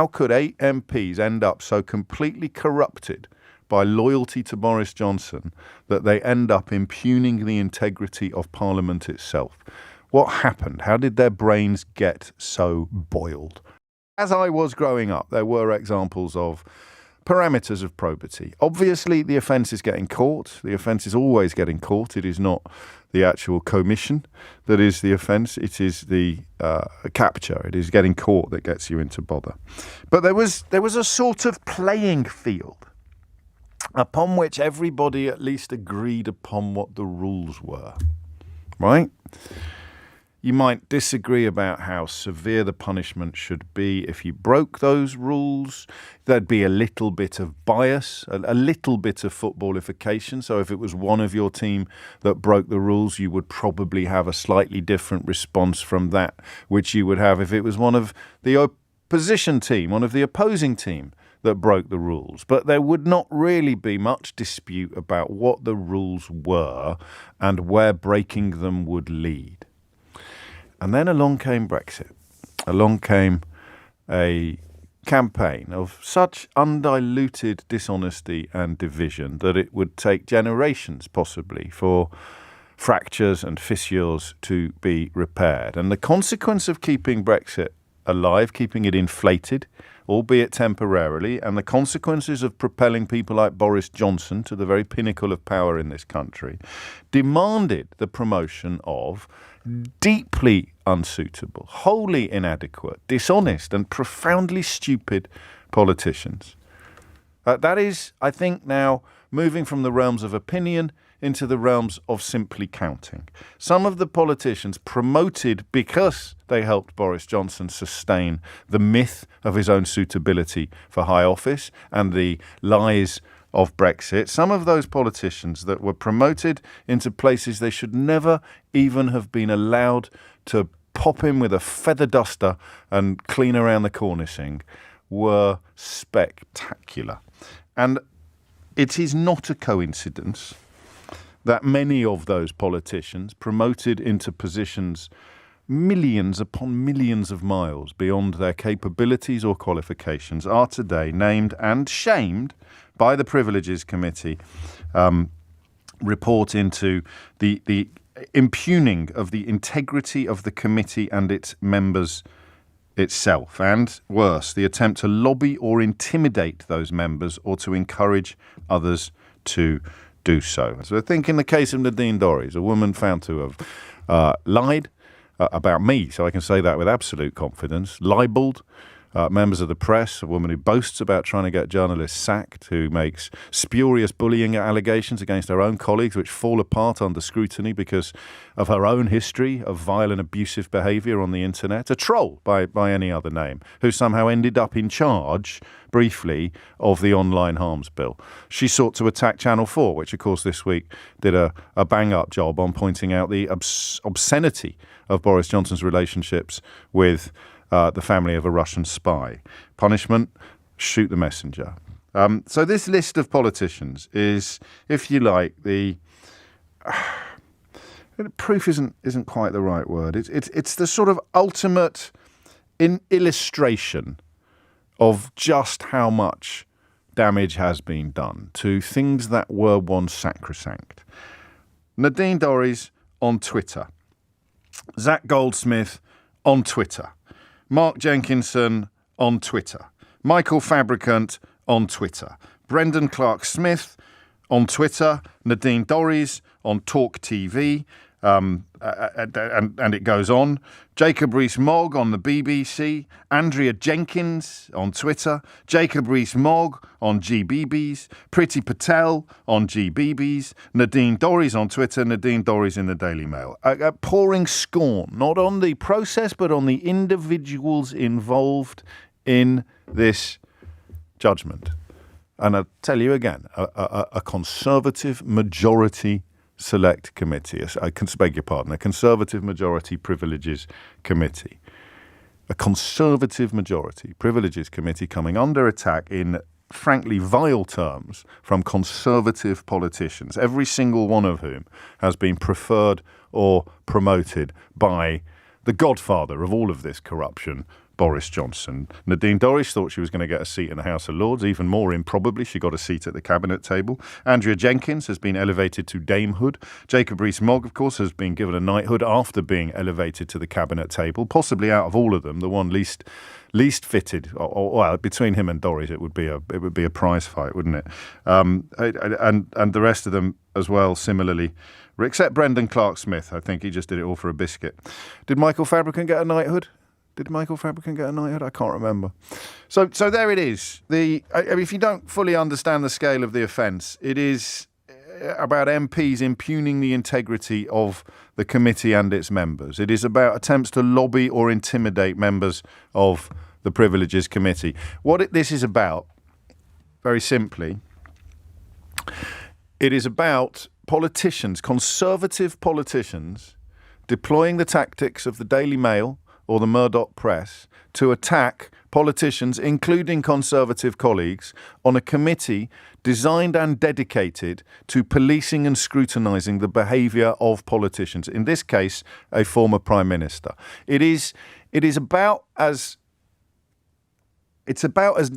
How could 8 MPs end up so completely corrupted by loyalty to Boris Johnson that they end up impugning the integrity of Parliament itself? What happened? How did their brains get so boiled? As I was growing up, there were examples of parameters of probity. Obviously, the offence is getting caught. The offence is always getting caught. It is not the actual commission that is the offence. It is the capture. It is getting caught that gets you into bother. But there was a sort of playing field upon which everybody at least agreed upon what the rules were, right? You might disagree about how severe the punishment should be if you broke those rules. There'd be a little bit of bias, a little bit of footballification. So if it was one of your team that broke the rules, you would probably have a slightly different response from that, which you would have if it was one of the opposition team, one of the opposing team that broke the rules. But there would not really be much dispute about what the rules were and where breaking them would lead. And then along came Brexit. Along came a campaign of such undiluted dishonesty and division that it would take generations, possibly, for fractures and fissures to be repaired. And the consequence of keeping Brexit alive, keeping it inflated, albeit temporarily, and the consequences of propelling people like Boris Johnson to the very pinnacle of power in this country, demanded the promotion of deeply unsuitable, wholly inadequate, dishonest and profoundly stupid politicians. That is, I think, now moving from the realms of opinion into the realms of simply counting. Some of the politicians promoted because they helped Boris Johnson sustain the myth of his own suitability for high office and the lies of Brexit. Some of those politicians that were promoted into places they should never even have been allowed to pop in with a feather duster and clean around the cornicing were spectacular. And it is not a coincidence that many of those politicians promoted into positions millions upon millions of miles beyond their capabilities or qualifications are today named and shamed by the Privileges Committee report into the impugning of the integrity of the committee and its members itself, and worse, the attempt to lobby or intimidate those members or to encourage others to do so. So I think in the case of Nadine Dorries, a woman found to have lied about me, so I can say that with absolute confidence, libelled members of the press, a woman who boasts about trying to get journalists sacked, who makes spurious bullying allegations against her own colleagues which fall apart under scrutiny because of her own history of vile and abusive behaviour on the internet, a troll by any other name, who somehow ended up in charge, briefly, of the online harms bill. She sought to attack Channel 4, which of course this week did a bang-up job on pointing out the obscenity of Boris Johnson's relationships with the family of a Russian spy. Punishment, shoot the messenger. So this list of politicians is, if you like, the proof isn't quite the right word. It's the sort of ultimate illustration of just how much damage has been done to things that were once sacrosanct. Nadine Dorries on Twitter. Zach Goldsmith on Twitter. Mark Jenkinson on Twitter. Michael Fabricant on Twitter. Brendan Clark-Smith on Twitter. Nadine Dorries on Talk TV. And it goes on. Jacob Rees-Mogg on the BBC. Andrea Jenkins on Twitter. Jacob Rees-Mogg on GBBs. Priti Patel on GBBs. Nadine Dorries on Twitter. Nadine Dorries in the Daily Mail. Pouring scorn, not on the process, but on the individuals involved in this judgment. And I'll tell you again, a Conservative majority Select Committee, I can beg your pardon, a Conservative Majority Privileges Committee. A Conservative Majority Privileges Committee coming under attack in, frankly, vile terms from Conservative politicians, every single one of whom has been preferred or promoted by the godfather of all of this corruption, Boris Johnson. Nadine Dorries thought she was going to get a seat in the House of Lords. Even more improbably, she got a seat at the cabinet table. Andrea Jenkins has been elevated to damehood. Jacob Rees-Mogg, of course, has been given a knighthood after being elevated to the cabinet table. Possibly out of all of them, the one least fitted. Well, between him and Dorries, it would be a prize fight, wouldn't it? And the rest of them as well, similarly. Except Brendan Clark-Smith. I think he just did it all for a biscuit. Did Michael Fabricant get a knighthood? I can't remember. So there it is. If you don't fully understand the scale of the offence, it is about MPs impugning the integrity of the committee and its members. It is about attempts to lobby or intimidate members of the Privileges Committee. What this is about, very simply, it is about politicians, conservative politicians, deploying the tactics of the Daily Mail or the Murdoch press to attack politicians, including Conservative colleagues, on a committee designed and dedicated to policing and scrutinising the behaviour of politicians, in this case, a former Prime Minister. It is about as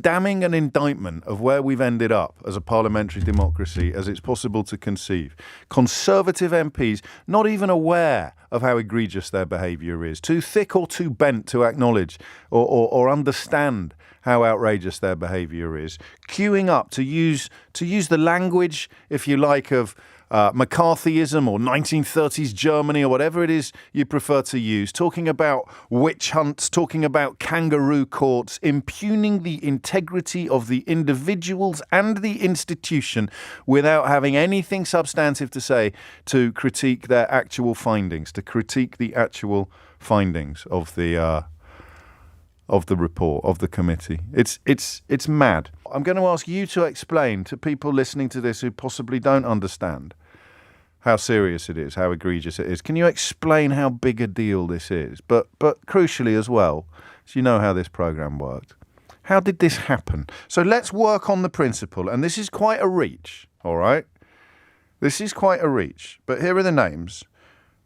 damning an indictment of where we've ended up as a parliamentary democracy as it's possible to conceive. Conservative MPs not even aware of how egregious their behaviour is, too thick or too bent to acknowledge or understand how outrageous their behaviour is, queuing up to use the language, if you like, of McCarthyism or 1930s Germany or whatever it is you prefer to use, talking about witch hunts, talking about kangaroo courts, impugning the integrity of the individuals and the institution without having anything substantive to say to critique their actual findings, to critique the actual findings of the report, of the committee. It's mad. I'm going to ask you to explain to people listening to this who possibly don't understand how serious it is, how egregious it is. Can you explain how big a deal this is? But crucially as well, so you know how this programme worked. How did this happen? So let's work on the principle, and this is quite a reach, all right? This is quite a reach, but here are the names.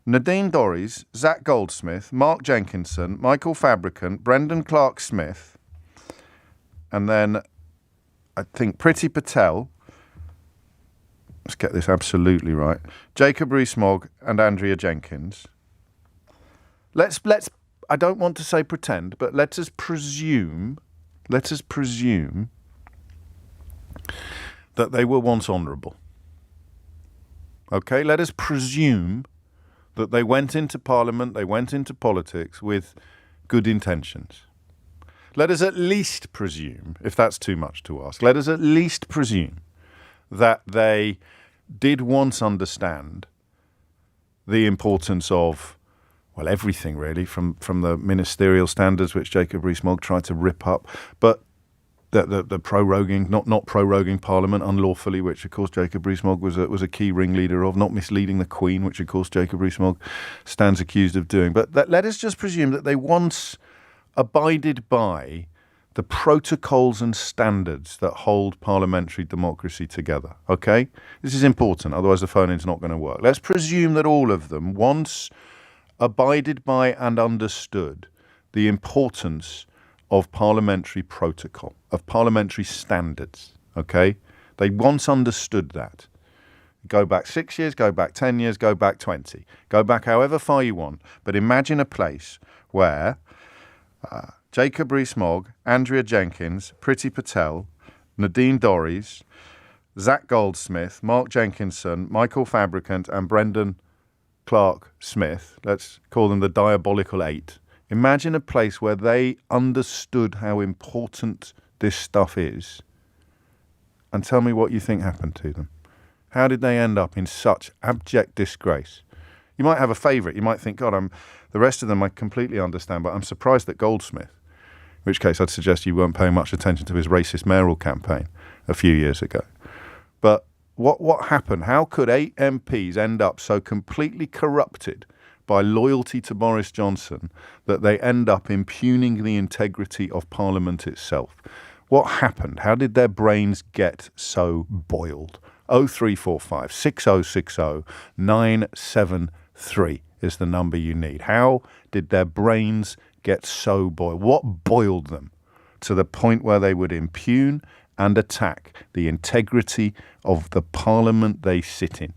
Nadine Dorries, Zach Goldsmith, Mark Jenkinson, Michael Fabricant, Brendan Clark-Smith, and then I think Priti Patel, let's get this absolutely right, Jacob Rees-Mogg and Andrea Jenkins. Let's I don't want to say pretend, but let us presume that they were once honourable. Okay, let us presume that they went into Parliament, they went into politics with good intentions. Let us at least presume, if that's too much to ask, let us at least presume that they did once understand the importance of, well, everything really, from the ministerial standards which Jacob Rees-Mogg tried to rip up, but the proroguing, not proroguing Parliament unlawfully, which of course Jacob Rees-Mogg was a key ringleader of, not misleading the Queen, which of course Jacob Rees-Mogg stands accused of doing. But let us just presume that they once abided by the protocols and standards that hold parliamentary democracy together, okay? This is important, otherwise the phone-in's not going to work. Let's presume that all of them once abided by and understood the importance of parliamentary protocol, of parliamentary standards, okay? They once understood that. Go back 6 years, go back 10 years, go back 20. Go back however far you want, but imagine a place where Jacob Rees-Mogg, Andrea Jenkins, Priti Patel, Nadine Dorries, Zach Goldsmith, Mark Jenkinson, Michael Fabricant and Brendan Clark-Smith, let's call them the Diabolical Eight. Imagine a place where they understood how important this stuff is, and tell me what you think happened to them. How did they end up in such abject disgrace? You might have a favourite. You might think, God, the rest of them I completely understand, but I'm surprised at Goldsmith, in which case I'd suggest you weren't paying much attention to his racist mayoral campaign a few years ago. But what happened? How could 8 MPs end up so completely corrupted by loyalty to Boris Johnson that they end up impugning the integrity of Parliament itself? What happened? How did their brains get so boiled? 0345 6060 973 is the number you need. How did their brains get so boiled? What boiled them to the point where they would impugn and attack the integrity of the parliament they sit in?